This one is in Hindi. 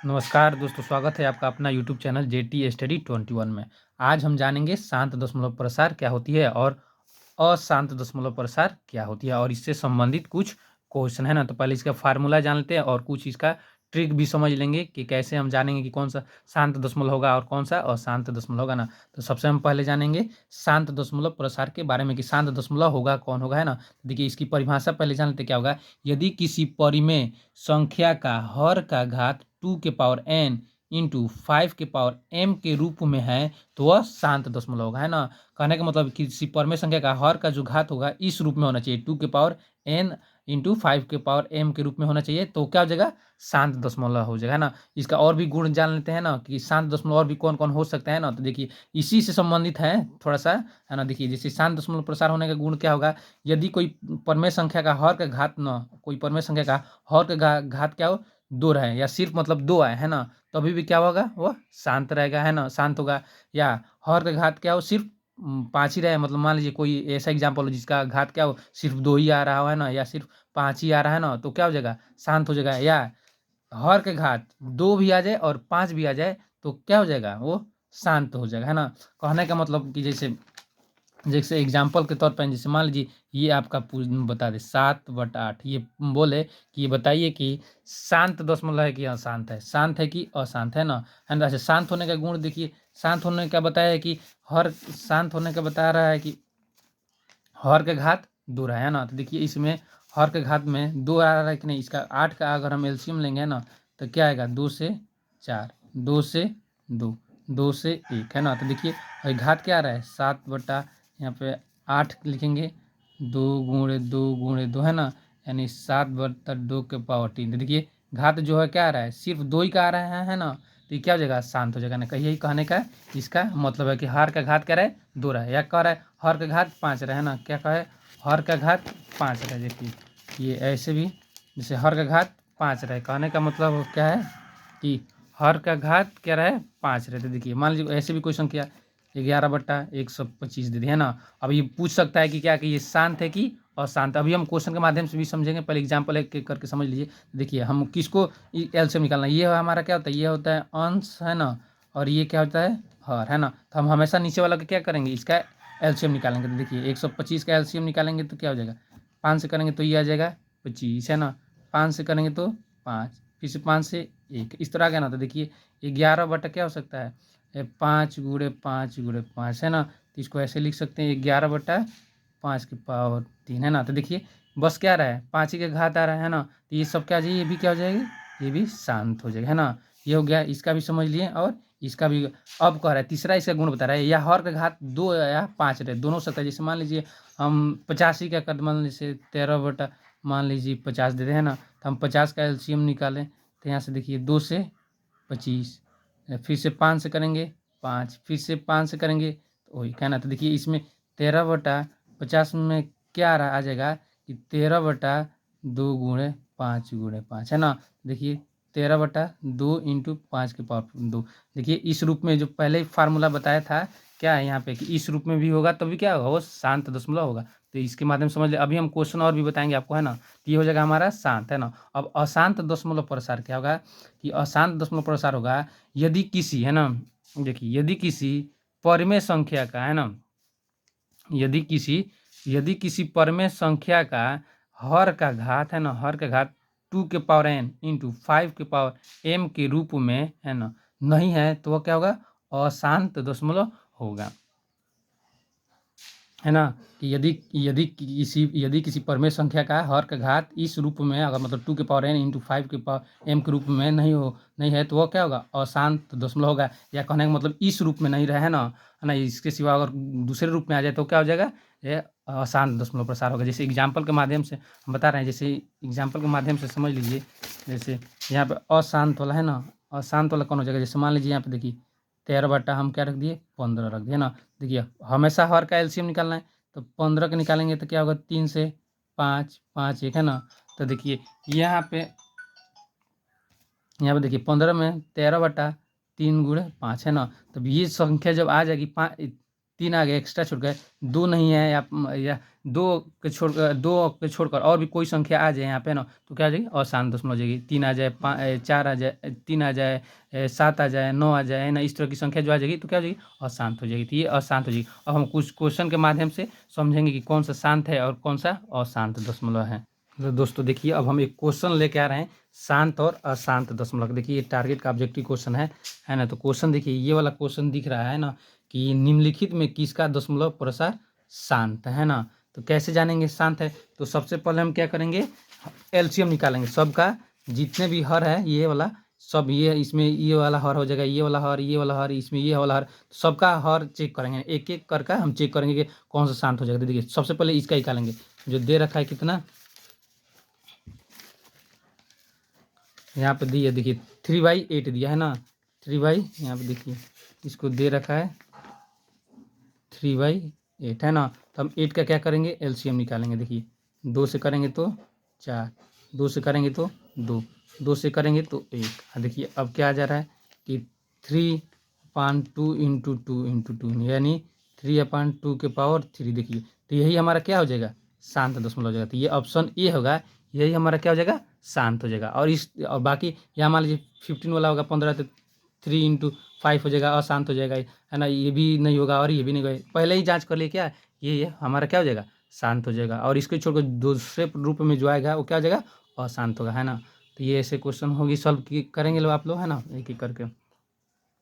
नमस्कार दोस्तों, स्वागत है आपका अपना यूट्यूब चैनल जेटी स्टडी 21 में। आज हम जानेंगे शांत दशमलव प्रसार क्या होती है और अशांत दशमलव प्रसार क्या होती है और इससे संबंधित कुछ क्वेश्चन है ना। तो पहले इसका फार्मूला जान लेते हैं और कुछ इसका ट्रिक भी समझ लेंगे कि कैसे हम जानेंगे कि कौन सा शांत दशमलव होगा और कौन सा अशांत दशमलव होगा ना। तो सबसे हम पहले जानेंगे शांत दशमलव प्रसार के बारे में कि शांत दशमलव होगा कौन होगा, है ना। तो देखिए इसकी परिभाषा पहले जान लेते क्या होगा। यदि किसी परिमेय संख्या का हर का घात 2 के पावर n इंटू 5 के पावर m के रूप में है तो वह शांत दशमलव होगा, है ना। कहने का मतलब किसी परमेय संख्या का हर का जो घात होगा इस रूप में होना चाहिए, 2 के पावर n इंटू 5 के पावर m के रूप में होना चाहिए, तो क्या हो जाएगा, शांत दशमलव हो जाएगा, है ना। इसका और भी गुण जान लेते हैं ना कि शांत दशमलव और भी कौन कौन हो सकता है ना। तो देखिए इसी से संबंधित है थोड़ा सा, है ना। देखिए जैसे शांत दशमलव प्रसार होने का गुण क्या होगा। यदि कोई परमेय संख्या का हर का घात न कोई परमेय संख्या का हर का घात क्या हो, 2 रहे या सिर्फ मतलब 2 आए, है ना, तो अभी भी क्या होगा, वह शांत रहेगा, है ना, शांत होगा। या हर का घात क्या हो, सिर्फ 5 ही रहे, मतलब मान लीजिए कोई ऐसा एग्जाम्पल हो जिसका घात क्या हो, सिर्फ 2 ही आ रहा हो, है ना, या सिर्फ 5 ही आ रहा है ना, तो क्या हो जाएगा, शांत हो जाएगा। या हर के घात 2 भी आ जाए और 5 भी आ जाए तो क्या हो जाएगा, वो शांत हो जाएगा, है ना। कहने का मतलब कि जैसे जैसे एग्जाम्पल के तौर पर जैसे मान लीजिए ये आपका बता दे 7/8, ये बोले कि ये बताइए कि शांत दशमलव है कि अशांत है, शांत है कि अशांत है ना। अच्छा, शांत होने का गुण देखिए, शांत होने का बताया है कि हर शांत होने का बता रहा है कि हर के घात 2 रहा है ना। तो देखिए इसमें हर के घात में 2 आ रहा है कि नहीं, इसका 8 का अगर हम एलसीएम लेंगे ना तो क्या आएगा, 2 से 4, 2 से 2, 2 से 1, है ना। तो देखिए और घात क्या आ रहा है, 7/, यहाँ पे 8 लिखेंगे, 2 × 2 × 2, है ना, यानी 7/2 के पावर 3। तो देखिए घात जो है क्या आ रहा है, सिर्फ 2 ही का आ रहा है ना। तो ये क्या हो जाएगा, शांत हो जाएगा ना। कहिए कहने का इसका मतलब है कि हर का घात क्या रहे, 2 रहे, या कह रहा है हर का घात 5 रहे, है ना। क्या कहे, हर का घात 5 रहे। देखिए ये ऐसे भी जैसे हर का घात 5 रहे, कहने का मतलब क्या है कि हर का घात क्या रहे, 5 रहे। तो देखिए मान लीजिए ऐसे भी कोई संख्या 11/125 दे दी, है ना। अब ये पूछ सकता है कि क्या कि ये शांत है कि अशांत। अभी हम क्वेश्चन के माध्यम से भी समझेंगे, पहले एग्जाम्पल एक करके समझ लीजिए। देखिए हम किसको एलसीएम निकालना है, ये हमारा क्या होता है, ये होता है अंश, है ना, और ये क्या होता है हर, है ना। तो हम हमेशा नीचे वाला का क्या करेंगे, इसका एलसीएम निकालेंगे। तो देखिए 125 का एलसीएम निकालेंगे तो क्या हो जाएगा, 5 से करेंगे तो ये आ जाएगा 25, है ना, 5 से करेंगे तो 5, फिर से 5 से 1, इस तरह आ गया ना। तो देखिए 11 क्या हो सकता है, 5 × 5 × 5, है ना। तो इसको ऐसे लिख सकते हैं 11/5 के पावर 3, है ना। तो देखिए बस क्या रहा है, 5 ही का घात आ रहा है ना। तो ये सब क्या आ जाएगी, ये भी क्या हो जाएगी, ये भी शांत हो जाएगा, है ना। ये हो गया, इसका भी समझ लिए और इसका भी। अब कह रहा है तीसरा इसका गुण बता रहा है, या हर का घात 2 या 5 रहे, दोनों सकता है। जैसे मान लीजिए हम 85 का कर, मान लीजिए 13 मान लीजिए 50 दे रहे हैं ना, तो हम 50 का एलसीएम निकालें तो यहाँ से देखिए 2 से 25, फिर से 5 से करेंगे 5, फिर से 5 से करेंगे तो वही कहना। तो देखिए इसमें 13/50 में क्या आ जाएगा कि 13/2 × 5 × 5, है ना। देखिए 13/2 इंटू 5 के पावर 2। देखिए इस रूप में जो पहले फार्मूला बताया था क्या है यहाँ पे कि इस रूप में भी होगा तभी क्या होगा, वो शांत दशमलव होगा। तो इसके माध्यम से समझ ले। अभी हम क्वेश्चन और भी बताएंगे आपको, है ना। तो ये हो जाएगा हमारा शांत, है ना। अब अशांत दशमलव प्रसार क्या होगा कि अशांत दशमलव प्रसार होगा यदि किसी, है ना, देखिए यदि किसी परिमेय संख्या का, है ना, यदि किसी परमेय संख्या का हर का घात, है ना, हर का घात 2 के पावर n इंटू 5 के पावर m के रूप में, है ना, नहीं है तो वह क्या होगा, अशांत दशमलव होगा, है ना। कि यदि किसी परमेय संख्या का हर का घात इस रूप में अगर मतलब 2 के पावर n इंटू 5 के पावर m के रूप में नहीं है तो वह क्या होगा, अशांत दशमलव होगा। या कहने का मतलब इस रूप में नहीं रहे, है ना, इसके सिवा अगर दूसरे रूप में आ जाए तो क्या हो जाएगा, ये अशांत दशमलव प्रसार होगा। जैसे एग्जाम्पल के माध्यम से हम बता रहे हैं, जैसे एग्जाम्पल के माध्यम से समझ लीजिए। जैसे यहाँ पे अशांत वाला, है ना, अशांत वाला कौन हो जाएगा, जैसे मान लीजिए यहाँ पे देखिए 13 हम क्या रख दिए, 15 रख दिए, है ना। देखिए हमेशा हर का एलसीएम निकालना है, तो 15 का निकालेंगे तो क्या होगा, 3 से 5, 5 1, है ना। तो देखिए यहाँ पे देखिए 15 में 13/3 × 5, है ना। तो ये संख्या जब आ जाएगी 5, 3 आ गए, एक्स्ट्रा छूट गए, 2 नहीं है या 2 के छोड़कर और भी कोई संख्या आ जाए यहाँ पे ना, तो क्या आ जाएगी? अशांत दशमलव हो जाएगी। 3 आ जाए, 4 आ जाए, 3 आ जाए, 7 आ जाए, 9 आ जाए, है ना, इस तरह की संख्या जो आ जाएगी तो क्या हो जाएगी? अशांत हो जाएगी। तो ये अशांत हो जाएगी। अब हम कुछ क्वेश्चन के माध्यम से समझेंगे कि कौन सा शांत है और कौन सा अशांत दशमलव है। तो दोस्तों देखिए, अब हम एक क्वेश्चन लेके आ रहे हैं, शांत और अशांत दशमलव। देखिए ये टारगेट का ऑब्जेक्टिव क्वेश्चन है ना। तो क्वेश्चन देखिए, ये वाला क्वेश्चन दिख रहा है ना कि निम्नलिखित में किसका दशमलव प्रसार शांत है ना। तो कैसे जानेंगे शांत है? तो सबसे पहले हम क्या करेंगे, एलसीएम निकालेंगे सबका, जितने भी हर है ये वाला सब, ये इसमें ये वाला हर हो जाएगा, ये वाला हर, ये वाला हर, इसमें ये वाला हर, सबका हर चेक करेंगे, एक एक करके हम चेक करेंगे कि कौन सा शांत हो जाएगा। देखिए सबसे पहले इसका निकालेंगे, जो दे रखा है कितना, यहाँ पे दिया देखिए 3/8 दिया है ना, 3/, यहाँ पे देखिए इसको दे रखा है 3/8 है ना। तो हम 8 का क्या करेंगे, एलसीएम निकालेंगे। देखिए 2 से करेंगे तो 4, 2 से करेंगे तो 2, 2 से करेंगे तो 1। देखिए अब क्या आ जा रहा है कि 3/2 इंटू 2 यानी 3/2 के पावर 3। देखिए तो यही हमारा क्या हो जाएगा, शांत दशमलव हो जाएगा। तो ये ऑप्शन ए होगा, यही हमारा क्या हो जाएगा, शांत हो जाएगा। और बाकी यहाँ मान लीजिए 15 वाला होगा 15, तो 3/5 हो जाएगा, अशांत हो जाएगा, है ना। ये भी नहीं होगा और ये भी नहीं होगा, पहले ही जांच कर लिए क्या, ये हमारा क्या हो जाएगा, शांत हो जाएगा। और इसको छोड़कर दूसरे रूप में जो आएगा वो क्या हो जाएगा, अशांत होगा, है ना। तो ये ऐसे क्वेश्चन होगी, सॉल्व करेंगे लोग आप लोग, है ना, एक एक करके।